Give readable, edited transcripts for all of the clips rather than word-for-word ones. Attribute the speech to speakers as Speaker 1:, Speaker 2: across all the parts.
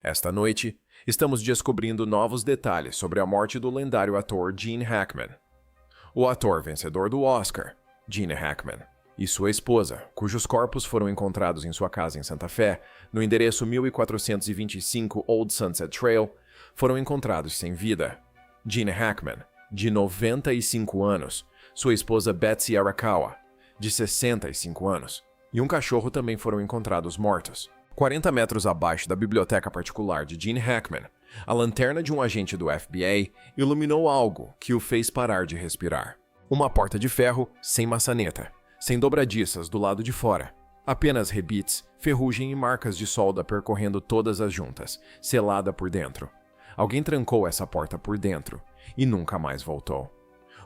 Speaker 1: Esta noite, estamos descobrindo novos detalhes sobre a morte do lendário ator Gene Hackman. O ator vencedor do Oscar, Gene Hackman, e sua esposa, cujos corpos foram encontrados em sua casa em Santa Fé, no endereço 1425 Old Sunset Trail, foram encontrados sem vida. Gene Hackman, de 95 anos, sua esposa Betsy Arakawa, de 65 anos, e um cachorro também foram encontrados mortos. 40 metros abaixo da biblioteca particular de Gene Hackman, a lanterna de um agente do FBI iluminou algo que o fez parar de respirar. Uma porta de ferro sem maçaneta, sem dobradiças do lado de fora. Apenas rebites, ferrugem e marcas de solda percorrendo todas as juntas, selada por dentro. Alguém trancou essa porta por dentro e nunca mais voltou.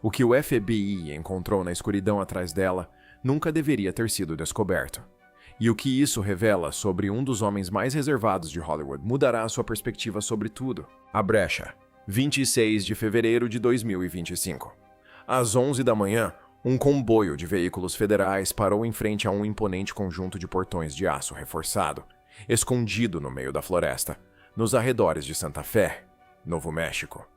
Speaker 1: O que o FBI encontrou na escuridão atrás dela nunca deveria ter sido descoberto. E o que isso revela sobre um dos homens mais reservados de Hollywood mudará sua perspectiva sobre tudo. A brecha, 26 de fevereiro de 2025. Às 11 da manhã, um comboio de veículos federais parou em frente a um imponente conjunto de portões de aço reforçado, escondido no meio da floresta, nos arredores de Santa Fé, Novo México.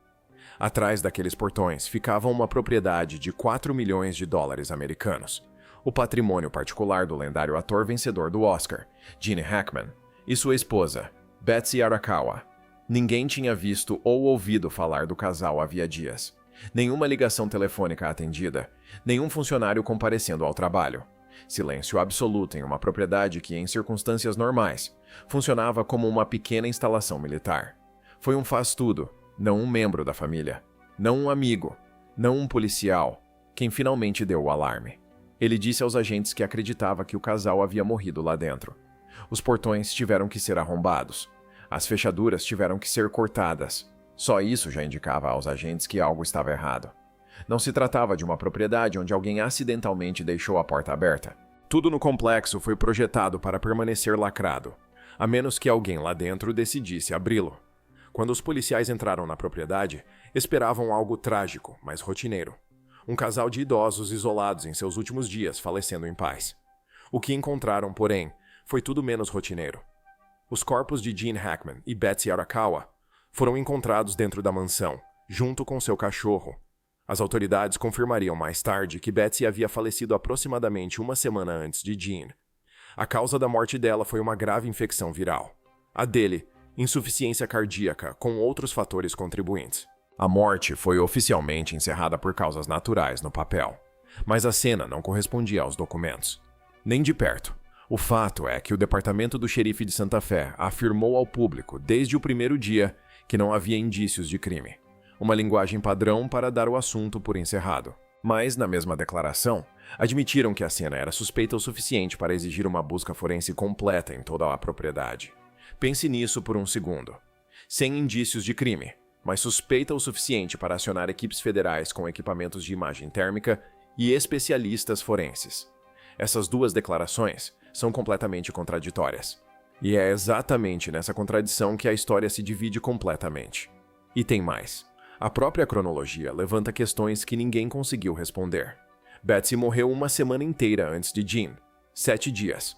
Speaker 1: Atrás daqueles portões ficava uma propriedade de 4 milhões de dólares americanos, o patrimônio particular do lendário ator vencedor do Oscar, Gene Hackman, e sua esposa, Betsy Arakawa. Ninguém tinha visto ou ouvido falar do casal havia dias. Nenhuma ligação telefônica atendida, nenhum funcionário comparecendo ao trabalho. Silêncio absoluto em uma propriedade que, em circunstâncias normais, funcionava como uma pequena instalação militar. Foi um faz-tudo, não um membro da família, não um amigo, não um policial, quem finalmente deu o alarme. Ele disse aos agentes que acreditava que o casal havia morrido lá dentro. Os portões tiveram que ser arrombados. As fechaduras tiveram que ser cortadas. Só isso já indicava aos agentes que algo estava errado. Não se tratava de uma propriedade onde alguém acidentalmente deixou a porta aberta. Tudo no complexo foi projetado para permanecer lacrado, a menos que alguém lá dentro decidisse abri-lo. Quando os policiais entraram na propriedade, esperavam algo trágico, mas rotineiro. Um casal de idosos isolados em seus últimos dias, falecendo em paz. O que encontraram, porém, foi tudo menos rotineiro. Os corpos de Gene Hackman e Betsy Arakawa foram encontrados dentro da mansão, junto com seu cachorro. As autoridades confirmariam mais tarde que Betsy havia falecido aproximadamente uma semana antes de Gene. A causa da morte dela foi uma grave infecção viral. A dele, insuficiência cardíaca, com outros fatores contribuintes. A morte foi oficialmente encerrada por causas naturais no papel, mas a cena não correspondia aos documentos. Nem de perto. O fato é que o departamento do xerife de Santa Fé afirmou ao público, desde o primeiro dia, que não havia indícios de crime. Uma linguagem padrão para dar o assunto por encerrado. Mas, na mesma declaração, admitiram que a cena era suspeita o suficiente para exigir uma busca forense completa em toda a propriedade. Pense nisso por um segundo. Sem indícios de crime, mas suspeita o suficiente para acionar equipes federais com equipamentos de imagem térmica e especialistas forenses. Essas duas declarações são completamente contraditórias. E é exatamente nessa contradição que a história se divide completamente. E tem mais. A própria cronologia levanta questões que ninguém conseguiu responder. Betsy morreu uma semana inteira antes de Gene, 7 dias.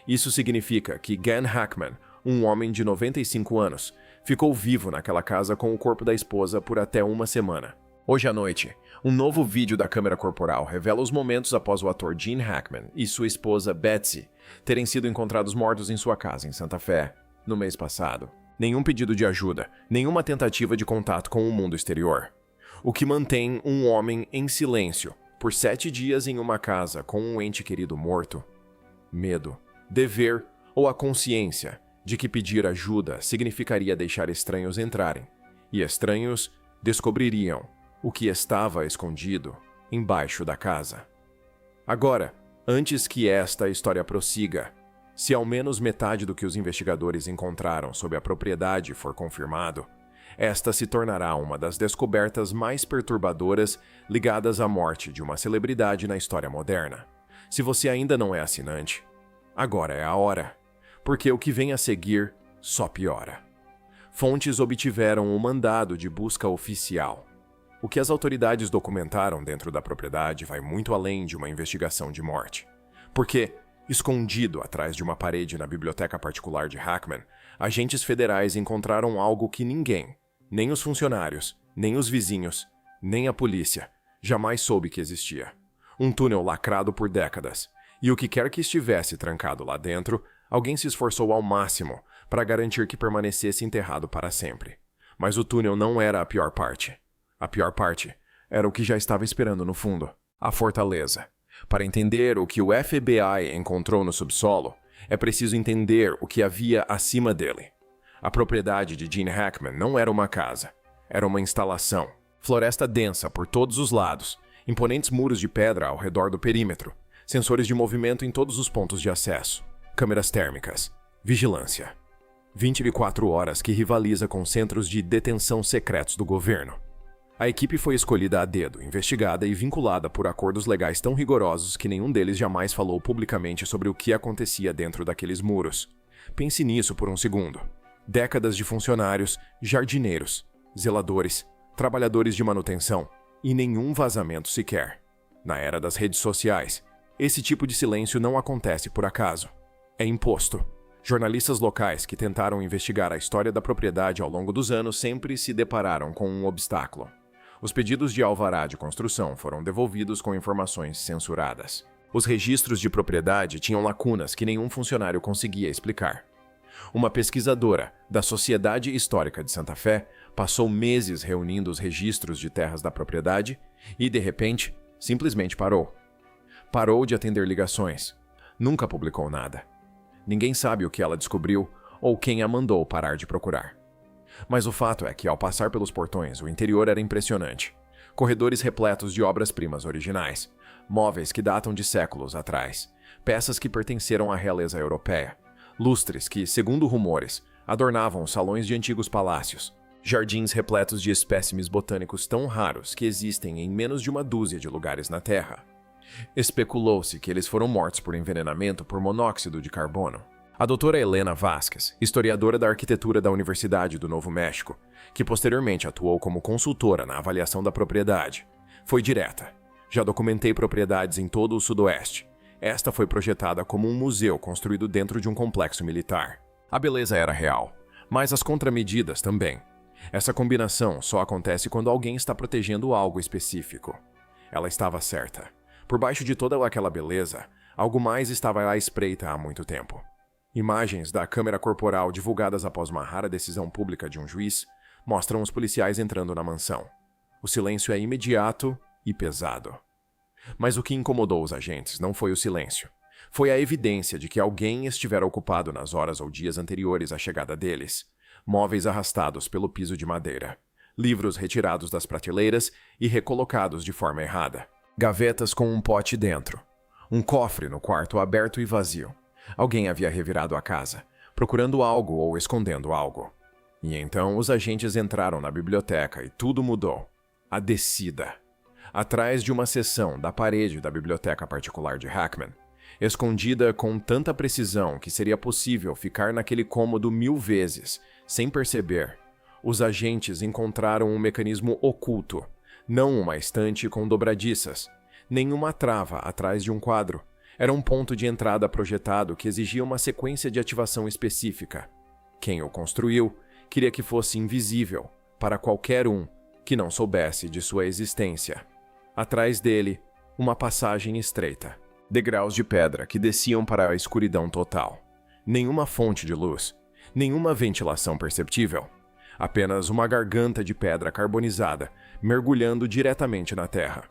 Speaker 1: Isso significa que Gene Hackman, um homem de 95 anos, ficou vivo naquela casa com o corpo da esposa por até uma semana. Hoje à noite, um novo vídeo da câmera corporal revela os momentos após o ator Gene Hackman e sua esposa Betsy terem sido encontrados mortos em sua casa em Santa Fé, no mês passado. Nenhum pedido de ajuda, nenhuma tentativa de contato com o mundo exterior. O que mantém um homem em silêncio por 7 dias em uma casa com um ente querido morto? Medo, dever ou a consciência de que pedir ajuda significaria deixar estranhos entrarem, e estranhos descobririam o que estava escondido embaixo da casa. Agora, antes que esta história prossiga, se ao menos metade do que os investigadores encontraram sob a propriedade for confirmado, esta se tornará uma das descobertas mais perturbadoras ligadas à morte de uma celebridade na história moderna. Se você ainda não é assinante, agora é a hora, porque o que vem a seguir só piora. Fontes obtiveram um mandado de busca oficial. O que as autoridades documentaram dentro da propriedade vai muito além de uma investigação de morte. Porque, escondido atrás de uma parede na biblioteca particular de Hackman, agentes federais encontraram algo que ninguém, nem os funcionários, nem os vizinhos, nem a polícia, jamais soube que existia. Um túnel lacrado por décadas. E o que quer que estivesse trancado lá dentro, alguém se esforçou ao máximo para garantir que permanecesse enterrado para sempre. Mas o túnel não era a pior parte. A pior parte era o que já estava esperando no fundo, a fortaleza. Para entender o que o FBI encontrou no subsolo, é preciso entender o que havia acima dele. A propriedade de Gene Hackman não era uma casa, era uma instalação. Floresta densa por todos os lados, imponentes muros de pedra ao redor do perímetro, sensores de movimento em todos os pontos de acesso, câmeras térmicas, vigilância. 24 horas que rivaliza com centros de detenção secretos do governo. A equipe foi escolhida a dedo, investigada e vinculada por acordos legais tão rigorosos que nenhum deles jamais falou publicamente sobre o que acontecia dentro daqueles muros. Pense nisso por um segundo. Décadas de funcionários, jardineiros, zeladores, trabalhadores de manutenção e nenhum vazamento sequer. Na era das redes sociais, esse tipo de silêncio não acontece por acaso. É imposto. Jornalistas locais que tentaram investigar a história da propriedade ao longo dos anos sempre se depararam com um obstáculo. Os pedidos de alvará de construção foram devolvidos com informações censuradas. Os registros de propriedade tinham lacunas que nenhum funcionário conseguia explicar. Uma pesquisadora da Sociedade Histórica de Santa Fé passou meses reunindo os registros de terras da propriedade e, de repente, simplesmente parou. Parou de atender ligações. Nunca publicou nada. Ninguém sabe o que ela descobriu ou quem a mandou parar de procurar. Mas o fato é que, ao passar pelos portões, o interior era impressionante. Corredores repletos de obras-primas originais, móveis que datam de séculos atrás, peças que pertenceram à realeza europeia, lustres que, segundo rumores, adornavam os salões de antigos palácios, jardins repletos de espécimes botânicos tão raros que existem em menos de uma dúzia de lugares na Terra. Especulou-se que eles foram mortos por envenenamento por monóxido de carbono. A doutora Helena Vasquez, historiadora da arquitetura da Universidade do Novo México, que posteriormente atuou como consultora na avaliação da propriedade, foi direta. Já documentei propriedades em todo o Sudoeste. Esta foi projetada como um museu construído dentro de um complexo militar. A beleza era real, mas as contramedidas também. Essa combinação só acontece quando alguém está protegendo algo específico. Ela estava certa. Por baixo de toda aquela beleza, algo mais estava à espreita há muito tempo. Imagens da câmera corporal divulgadas após uma rara decisão pública de um juiz mostram os policiais entrando na mansão. O silêncio é imediato e pesado. Mas o que incomodou os agentes não foi o silêncio. Foi a evidência de que alguém estivera ocupado nas horas ou dias anteriores à chegada deles. Móveis arrastados pelo piso de madeira. Livros retirados das prateleiras e recolocados de forma errada. Gavetas com um pote dentro. Um cofre no quarto aberto e vazio. Alguém havia revirado a casa, procurando algo ou escondendo algo. E então os agentes entraram na biblioteca e tudo mudou. A descida. Atrás de uma seção da parede da biblioteca particular de Hackman, escondida com tanta precisão que seria possível ficar naquele cômodo 1000 vezes, sem perceber, os agentes encontraram um mecanismo oculto, não uma estante com dobradiças, nem uma trava atrás de um quadro. Era um ponto de entrada projetado que exigia uma sequência de ativação específica. Quem o construiu queria que fosse invisível para qualquer um que não soubesse de sua existência. Atrás dele, uma passagem estreita. Degraus de pedra que desciam para a escuridão total. Nenhuma fonte de luz, nenhuma ventilação perceptível. Apenas uma garganta de pedra carbonizada mergulhando diretamente na terra.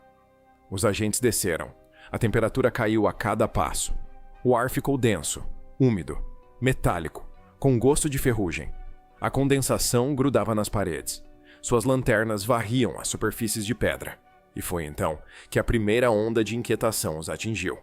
Speaker 1: Os agentes desceram. A temperatura caiu a cada passo. O ar ficou denso, úmido, metálico, com gosto de ferrugem. A condensação grudava nas paredes. Suas lanternas varriam as superfícies de pedra. E foi então que a primeira onda de inquietação os atingiu.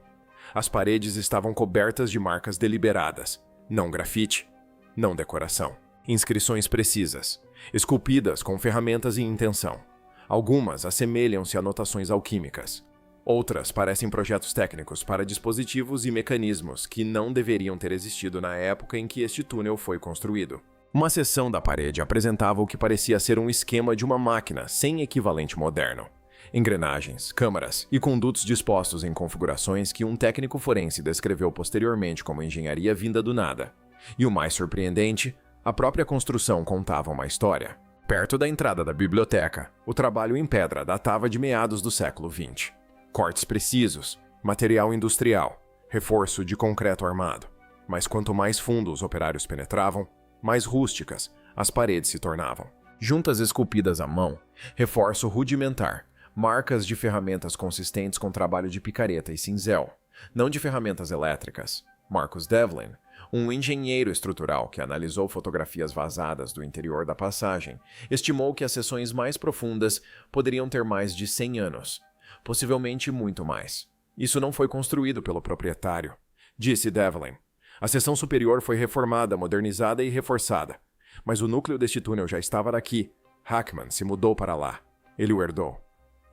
Speaker 1: As paredes estavam cobertas de marcas deliberadas, não grafite, não decoração. Inscrições precisas, esculpidas com ferramentas e intenção. Algumas assemelham-se a anotações alquímicas. Outras parecem projetos técnicos para dispositivos e mecanismos que não deveriam ter existido na época em que este túnel foi construído. Uma seção da parede apresentava o que parecia ser um esquema de uma máquina sem equivalente moderno. Engrenagens, câmaras e condutos dispostos em configurações que um técnico forense descreveu posteriormente como engenharia vinda do nada. E o mais surpreendente, A própria construção contava uma história. Perto da entrada da biblioteca, o trabalho em pedra datava de meados do século XX. Cortes precisos, material industrial, reforço de concreto armado. Mas quanto mais fundo os operários penetravam, mais rústicas as paredes se tornavam. Juntas esculpidas à mão, reforço rudimentar, marcas de ferramentas consistentes com trabalho de picareta e cinzel, não de ferramentas elétricas. Marcus Devlin, um engenheiro estrutural que analisou fotografias vazadas do interior da passagem, estimou que as seções mais profundas poderiam ter mais de 100 anos, possivelmente muito mais. Isso não foi construído pelo proprietário, disse Devlin. A seção superior foi reformada, modernizada e reforçada, mas o núcleo deste túnel já estava daqui. Hackman se mudou para lá. Ele o herdou.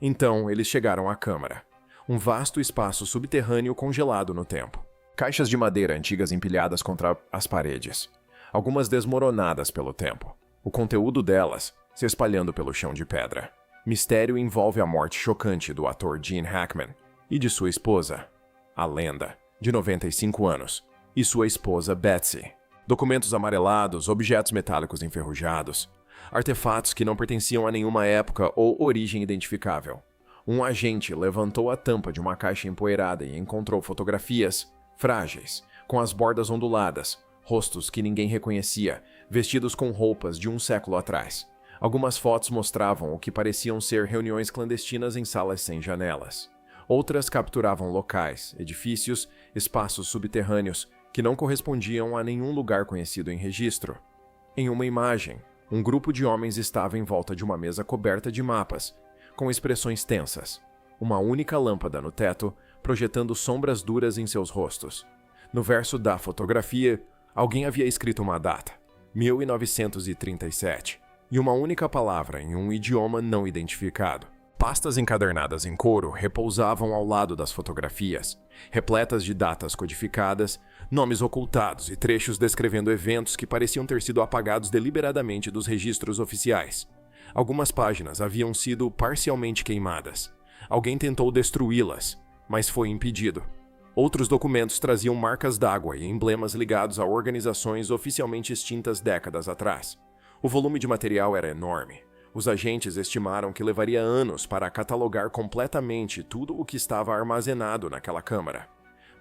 Speaker 1: Então, eles chegaram à câmara, um vasto espaço subterrâneo congelado no tempo. Caixas de madeira antigas empilhadas contra as paredes, algumas desmoronadas pelo tempo. O conteúdo delas se espalhando pelo chão de pedra. Mistério envolve a morte chocante do ator Gene Hackman e de sua esposa, a lenda, de 95 anos, e sua esposa Betsy. Documentos amarelados, objetos metálicos enferrujados, artefatos que não pertenciam a nenhuma época ou origem identificável. Um agente levantou a tampa de uma caixa empoeirada e encontrou fotografias frágeis, com as bordas onduladas, rostos que ninguém reconhecia, vestidos com roupas de um século atrás. Algumas fotos mostravam o que pareciam ser reuniões clandestinas em salas sem janelas. Outras capturavam locais, edifícios, espaços subterrâneos que não correspondiam a nenhum lugar conhecido em registro. Em uma imagem, um grupo de homens estava em volta de uma mesa coberta de mapas, com expressões tensas. Uma única lâmpada no teto, projetando sombras duras em seus rostos. No verso da fotografia, alguém havia escrito uma data, 1937, e uma única palavra em um idioma não identificado. Pastas encadernadas em couro repousavam ao lado das fotografias, repletas de datas codificadas, nomes ocultados e trechos descrevendo eventos que pareciam ter sido apagados deliberadamente dos registros oficiais. Algumas páginas haviam sido parcialmente queimadas. Alguém tentou destruí-las, mas foi impedido. Outros documentos traziam marcas d'água e emblemas ligados a organizações oficialmente extintas décadas atrás. O volume de material era enorme. Os agentes estimaram que levaria anos para catalogar completamente tudo o que estava armazenado naquela câmara.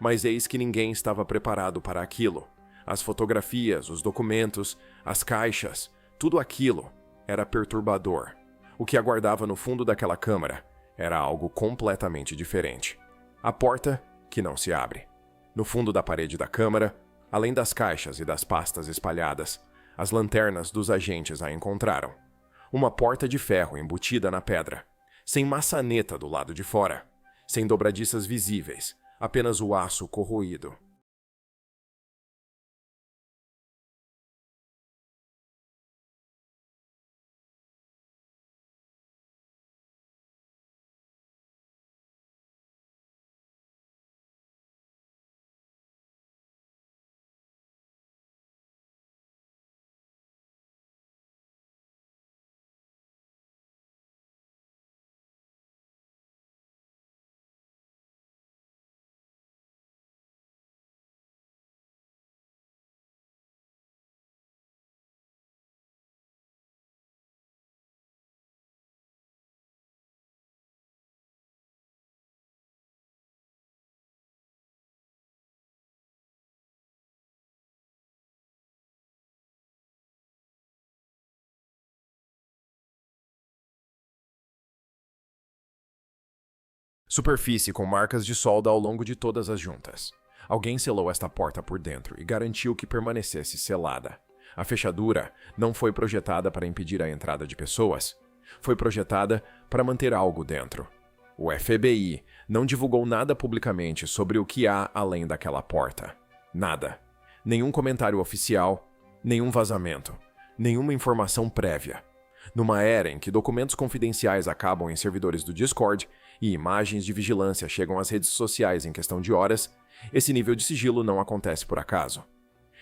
Speaker 1: Mas eis que ninguém estava preparado para aquilo. As fotografias, os documentos, as caixas, tudo aquilo era perturbador. O que aguardava no fundo daquela câmara era algo completamente diferente. A porta que não se abre. No fundo da parede da câmara, além das caixas e das pastas espalhadas, as lanternas dos agentes a encontraram. Uma porta de ferro embutida na pedra, sem maçaneta do lado de fora, sem dobradiças visíveis, apenas o aço corroído. Superfície com marcas de solda ao longo de todas as juntas. Alguém selou esta porta por dentro e garantiu que permanecesse selada. A fechadura não foi projetada para impedir a entrada de pessoas. Foi projetada para manter algo dentro. O FBI não divulgou nada publicamente sobre o que há além daquela porta. Nada. Nenhum comentário oficial, nenhum vazamento, nenhuma informação prévia. Numa era em que documentos confidenciais acabam em servidores do Discord e imagens de vigilância chegam às redes sociais em questão de horas, esse nível de sigilo não acontece por acaso.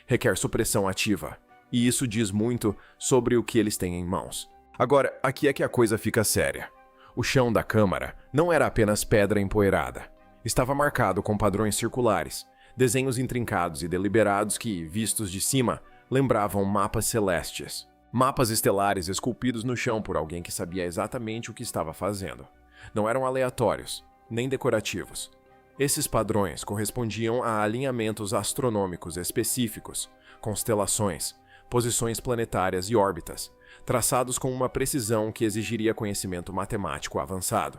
Speaker 1: Requer supressão ativa, e isso diz muito sobre o que eles têm em mãos. Agora, aqui é que a coisa fica séria. O chão da câmara não era apenas pedra empoeirada. Estava marcado com padrões circulares, desenhos intrincados e deliberados que, vistos de cima, lembravam mapas celestes. Mapas estelares esculpidos no chão por alguém que sabia exatamente o que estava fazendo. Não eram aleatórios, nem decorativos. Esses padrões correspondiam a alinhamentos astronômicos específicos, constelações, posições planetárias e órbitas, traçados com uma precisão que exigiria conhecimento matemático avançado.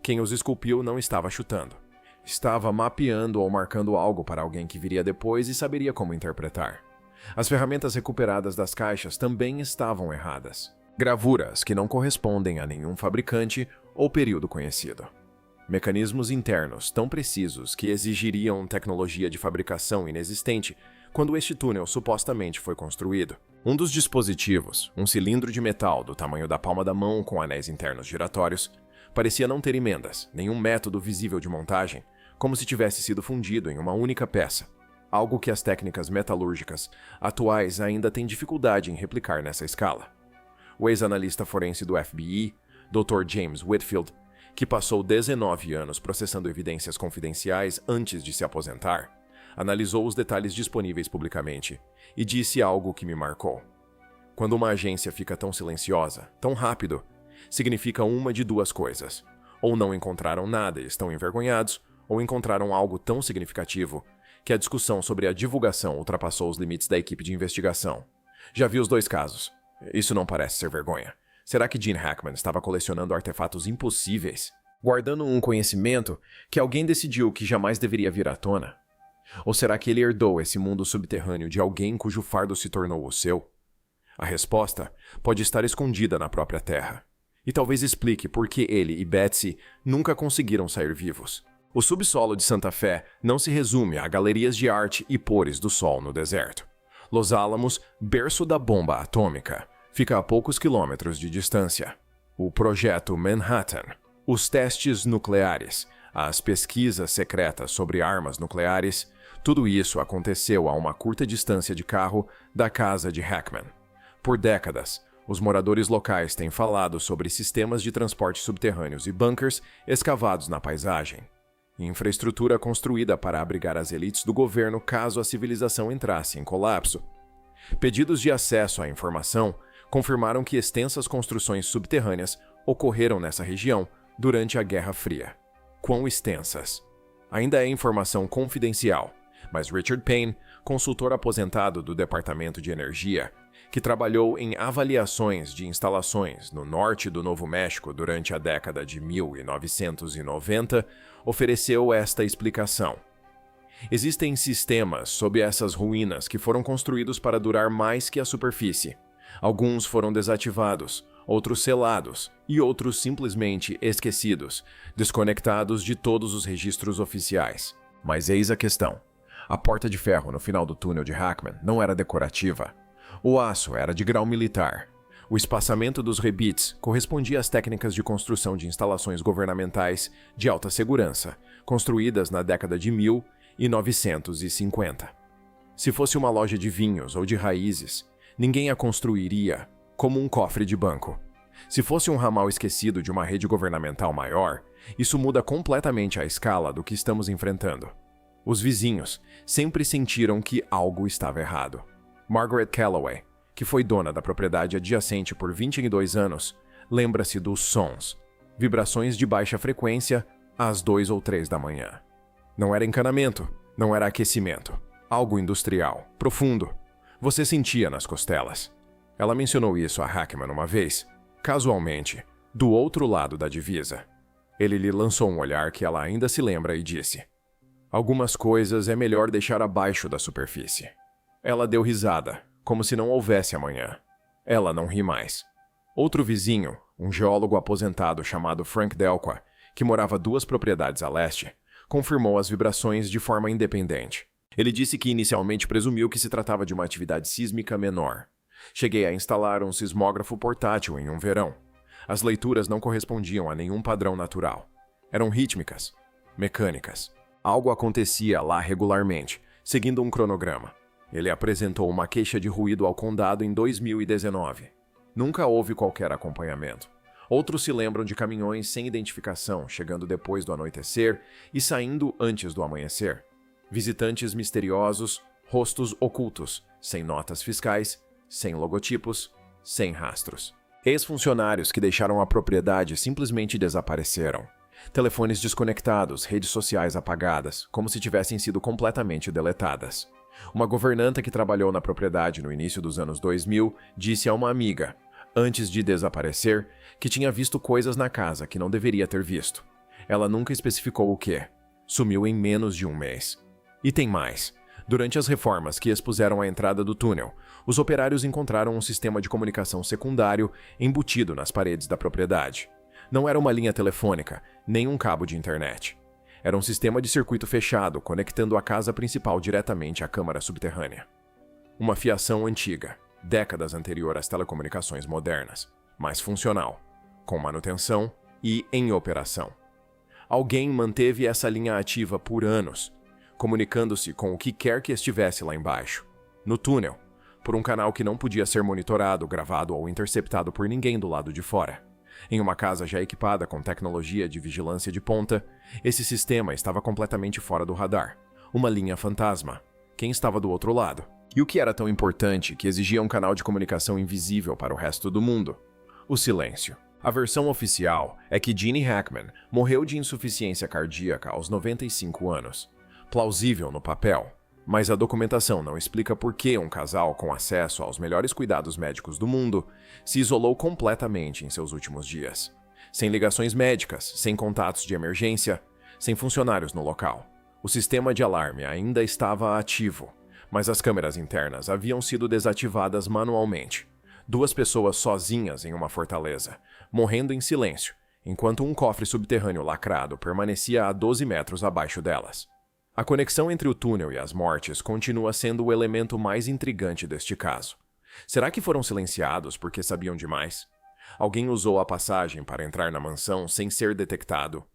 Speaker 1: Quem os esculpiu não estava chutando. Estava mapeando ou marcando algo para alguém que viria depois e saberia como interpretar. As ferramentas recuperadas das caixas também estavam erradas. Gravuras que não correspondem a nenhum fabricante ou período conhecido. Mecanismos internos tão precisos que exigiriam tecnologia de fabricação inexistente quando este túnel supostamente foi construído. Um dos dispositivos, um cilindro de metal do tamanho da palma da mão com anéis internos giratórios, parecia não ter emendas, nenhum método visível de montagem, como se tivesse sido fundido em uma única peça. Algo que as técnicas metalúrgicas atuais ainda têm dificuldade em replicar nessa escala. O ex-analista forense do FBI, Dr. James Whitfield, que passou 19 anos processando evidências confidenciais antes de se aposentar, analisou os detalhes disponíveis publicamente e disse algo que me marcou. Quando uma agência fica tão silenciosa, tão rápido, significa uma de duas coisas. Ou não encontraram nada e estão envergonhados, ou encontraram algo tão significativo que a discussão sobre a divulgação ultrapassou os limites da equipe de investigação. Já vi os dois casos. Isso não parece ser vergonha. Será que Gene Hackman estava colecionando artefatos impossíveis, guardando um conhecimento que alguém decidiu que jamais deveria vir à tona? Ou será que ele herdou esse mundo subterrâneo de alguém cujo fardo se tornou o seu? A resposta pode estar escondida na própria Terra. E talvez explique por que ele e Betsy nunca conseguiram sair vivos. O subsolo de Santa Fé não se resume a galerias de arte e pores do sol no deserto. Los Alamos, berço da bomba atômica, fica a poucos quilômetros de distância. O Projeto Manhattan, os testes nucleares, as pesquisas secretas sobre armas nucleares, tudo isso aconteceu a uma curta distância de carro da casa de Hackman. Por décadas, os moradores locais têm falado sobre sistemas de transporte subterrâneos e bunkers escavados na paisagem. Infraestrutura construída para abrigar as elites do governo caso a civilização entrasse em colapso. Pedidos de acesso à informação confirmaram que extensas construções subterrâneas ocorreram nessa região durante a Guerra Fria. Quão extensas? Ainda é informação confidencial, mas Richard Payne, consultor aposentado do Departamento de Energia, que trabalhou em avaliações de instalações no norte do Novo México durante a década de 1990, ofereceu esta explicação. Existem sistemas sob essas ruínas que foram construídos para durar mais que a superfície. Alguns foram desativados, outros selados e outros simplesmente esquecidos, desconectados de todos os registros oficiais. Mas eis a questão. A porta de ferro no final do túnel de Hackman não era decorativa. O aço era de grau militar. O espaçamento dos rebites correspondia às técnicas de construção de instalações governamentais de alta segurança, construídas na década de 1950. Se fosse uma loja de vinhos ou de raízes, ninguém a construiria como um cofre de banco. Se fosse um ramal esquecido de uma rede governamental maior, isso muda completamente a escala do que estamos enfrentando. Os vizinhos sempre sentiram que algo estava errado. Margaret Calloway, que foi dona da propriedade adjacente por 22 anos, lembra-se dos sons, vibrações de baixa frequência às 2 ou 3 da manhã. Não era encanamento, não era aquecimento. Algo industrial, profundo. Você sentia nas costelas. Ela mencionou isso a Hackman uma vez, casualmente, do outro lado da divisa. Ele lhe lançou um olhar que ela ainda se lembra e disse: "Algumas coisas é melhor deixar abaixo da superfície." Ela deu risada, como se não houvesse amanhã. Ela não ri mais. Outro vizinho, um geólogo aposentado chamado Frank Delqua, que morava 2 propriedades a leste, confirmou as vibrações de forma independente. Ele disse que inicialmente presumiu que se tratava de uma atividade sísmica menor. Cheguei a instalar um sismógrafo portátil em um verão. As leituras não correspondiam a nenhum padrão natural. Eram rítmicas, mecânicas. Algo acontecia lá regularmente, seguindo um cronograma. Ele apresentou uma queixa de ruído ao condado em 2019. Nunca houve qualquer acompanhamento. Outros se lembram de caminhões sem identificação chegando depois do anoitecer e saindo antes do amanhecer. Visitantes misteriosos, rostos ocultos, sem notas fiscais, sem logotipos, sem rastros. Ex-funcionários que deixaram a propriedade simplesmente desapareceram. Telefones desconectados, redes sociais apagadas, como se tivessem sido completamente deletadas. Uma governanta que trabalhou na propriedade no início dos anos 2000 disse a uma amiga, antes de desaparecer, que tinha visto coisas na casa que não deveria ter visto. Ela nunca especificou o que. Sumiu em menos de um mês. E tem mais. Durante as reformas que expuseram a entrada do túnel, os operários encontraram um sistema de comunicação secundário embutido nas paredes da propriedade. Não era uma linha telefônica, nem um cabo de internet. Era um sistema de circuito fechado conectando a casa principal diretamente à câmara subterrânea. Uma fiação antiga, décadas anterior às telecomunicações modernas, mas funcional, com manutenção e em operação. Alguém manteve essa linha ativa por anos, comunicando-se com o que quer que estivesse lá embaixo, no túnel, por um canal que não podia ser monitorado, gravado ou interceptado por ninguém do lado de fora. Em uma casa já equipada com tecnologia de vigilância de ponta, esse sistema estava completamente fora do radar. Uma linha fantasma. Quem estava do outro lado? E o que era tão importante que exigia um canal de comunicação invisível para o resto do mundo? O silêncio. A versão oficial é que Gene Hackman morreu de insuficiência cardíaca aos 95 anos. Plausível no papel, mas a documentação não explica por que um casal com acesso aos melhores cuidados médicos do mundo se isolou completamente em seus últimos dias. Sem ligações médicas, sem contatos de emergência, sem funcionários no local. O sistema de alarme ainda estava ativo, mas as câmeras internas haviam sido desativadas manualmente. 2 pessoas sozinhas em uma fortaleza, morrendo em silêncio, enquanto um cofre subterrâneo lacrado permanecia a 12 metros abaixo delas. A conexão entre o túnel e as mortes continua sendo o elemento mais intrigante deste caso. Será que foram silenciados porque sabiam demais? Alguém usou a passagem para entrar na mansão sem ser detectado?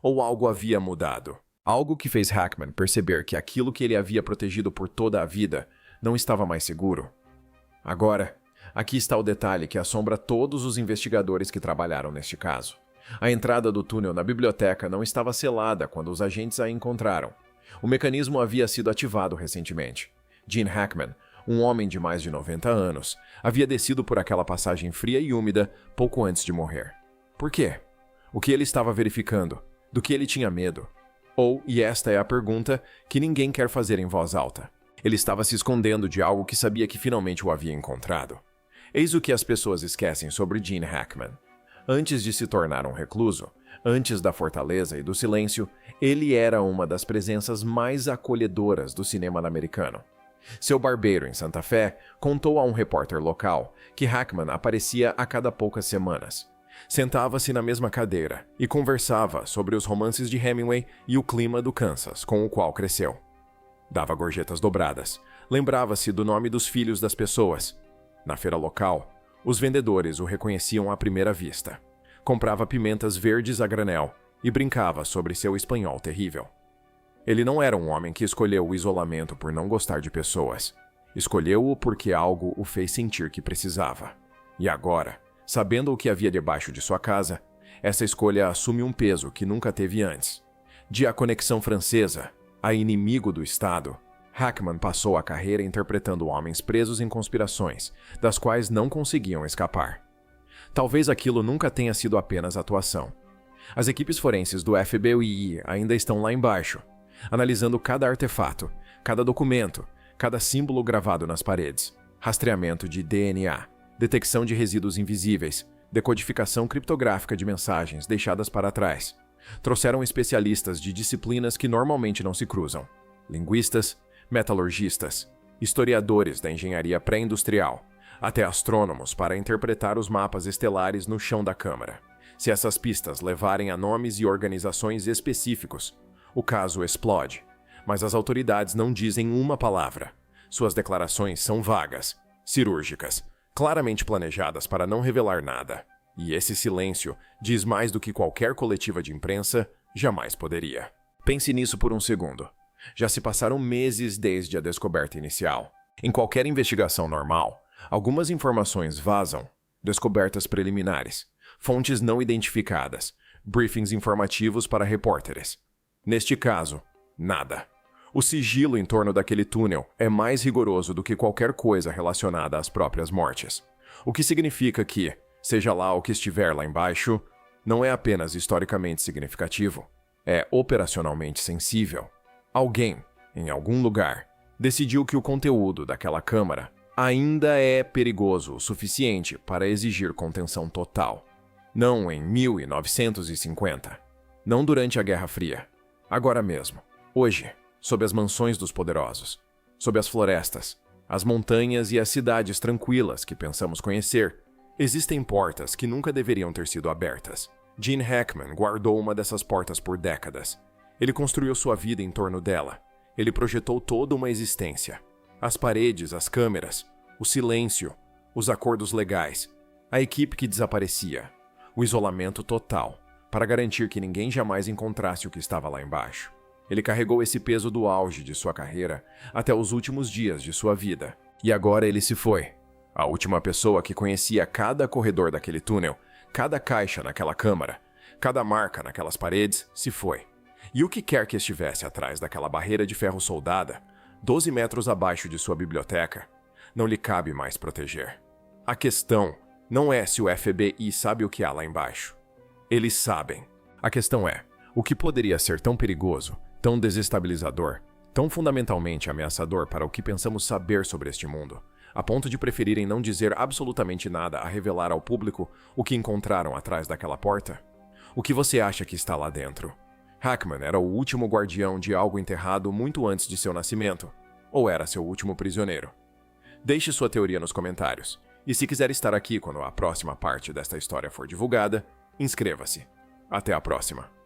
Speaker 1: Ou algo havia mudado? Algo que fez Hackman perceber que aquilo que ele havia protegido por toda a vida não estava mais seguro? Agora, aqui está o detalhe que assombra todos os investigadores que trabalharam neste caso. A entrada do túnel na biblioteca não estava selada quando os agentes a encontraram. O mecanismo havia sido ativado recentemente. Gene Hackman, um homem de mais de 90 anos, havia descido por aquela passagem fria e úmida pouco antes de morrer. Por quê? O que ele estava verificando? Do que ele tinha medo? Ou, e esta é a pergunta que ninguém quer fazer em voz alta, ele estava se escondendo de algo que sabia que finalmente o havia encontrado. Eis o que as pessoas esquecem sobre Gene Hackman. Antes de se tornar um recluso, antes da fortaleza e do silêncio, ele era uma das presenças mais acolhedoras do cinema americano. Seu barbeiro em Santa Fé contou a um repórter local que Hackman aparecia a cada poucas semanas. Sentava-se na mesma cadeira e conversava sobre os romances de Hemingway e o clima do Kansas com o qual cresceu. Dava gorjetas dobradas, lembrava-se do nome dos filhos das pessoas. Na feira local, os vendedores o reconheciam à primeira vista. Comprava pimentas verdes a granel e brincava sobre seu espanhol terrível. Ele não era um homem que escolheu o isolamento por não gostar de pessoas. Escolheu-o porque algo o fez sentir que precisava. E agora, sabendo o que havia debaixo de sua casa, essa escolha assume um peso que nunca teve antes. De A Conexão Francesa a inimigo do Estado, Hackman passou a carreira interpretando homens presos em conspirações, das quais não conseguiam escapar. Talvez aquilo nunca tenha sido apenas atuação. As equipes forenses do FBI ainda estão lá embaixo, analisando cada artefato, cada documento, cada símbolo gravado nas paredes, rastreamento de DNA, detecção de resíduos invisíveis, decodificação criptográfica de mensagens deixadas para trás. Trouxeram especialistas de disciplinas que normalmente não se cruzam: linguistas, metalurgistas, historiadores da engenharia pré-industrial, até astrônomos para interpretar os mapas estelares no chão da Câmara. Se essas pistas levarem a nomes e organizações específicos, o caso explode. Mas as autoridades não dizem uma palavra. Suas declarações são vagas, cirúrgicas, claramente planejadas para não revelar nada. E esse silêncio diz mais do que qualquer coletiva de imprensa jamais poderia. Pense nisso por um segundo. Já se passaram meses desde a descoberta inicial. Em qualquer investigação normal, algumas informações vazam, descobertas preliminares, fontes não identificadas, briefings informativos para repórteres. Neste caso, nada. O sigilo em torno daquele túnel é mais rigoroso do que qualquer coisa relacionada às próprias mortes. O que significa que, seja lá o que estiver lá embaixo, não é apenas historicamente significativo, é operacionalmente sensível. Alguém, em algum lugar, decidiu que o conteúdo daquela câmara ainda é perigoso o suficiente para exigir contenção total. Não em 1950. Não durante a Guerra Fria. Agora mesmo. Hoje, sob as mansões dos poderosos. Sob as florestas, as montanhas e as cidades tranquilas que pensamos conhecer, existem portas que nunca deveriam ter sido abertas. Gene Hackman guardou uma dessas portas por décadas. Ele construiu sua vida em torno dela. Ele projetou toda uma existência. As paredes, as câmeras, o silêncio, os acordos legais, a equipe que desaparecia, o isolamento total, para garantir que ninguém jamais encontrasse o que estava lá embaixo. Ele carregou esse peso do auge de sua carreira até os últimos dias de sua vida. E agora ele se foi. A última pessoa que conhecia cada corredor daquele túnel, cada caixa naquela câmara, cada marca naquelas paredes, se foi. E o que quer que estivesse atrás daquela barreira de ferro soldada, 12 metros abaixo de sua biblioteca, não lhe cabe mais proteger. A questão não é se o FBI sabe o que há lá embaixo. Eles sabem. A questão é, o que poderia ser tão perigoso, tão desestabilizador, tão fundamentalmente ameaçador para o que pensamos saber sobre este mundo, a ponto de preferirem não dizer absolutamente nada a revelar ao público o que encontraram atrás daquela porta? O que você acha que está lá dentro? Hackman era o último guardião de algo enterrado muito antes de seu nascimento, ou era seu último prisioneiro? Deixe sua teoria nos comentários, e se quiser estar aqui quando a próxima parte desta história for divulgada, inscreva-se. Até a próxima.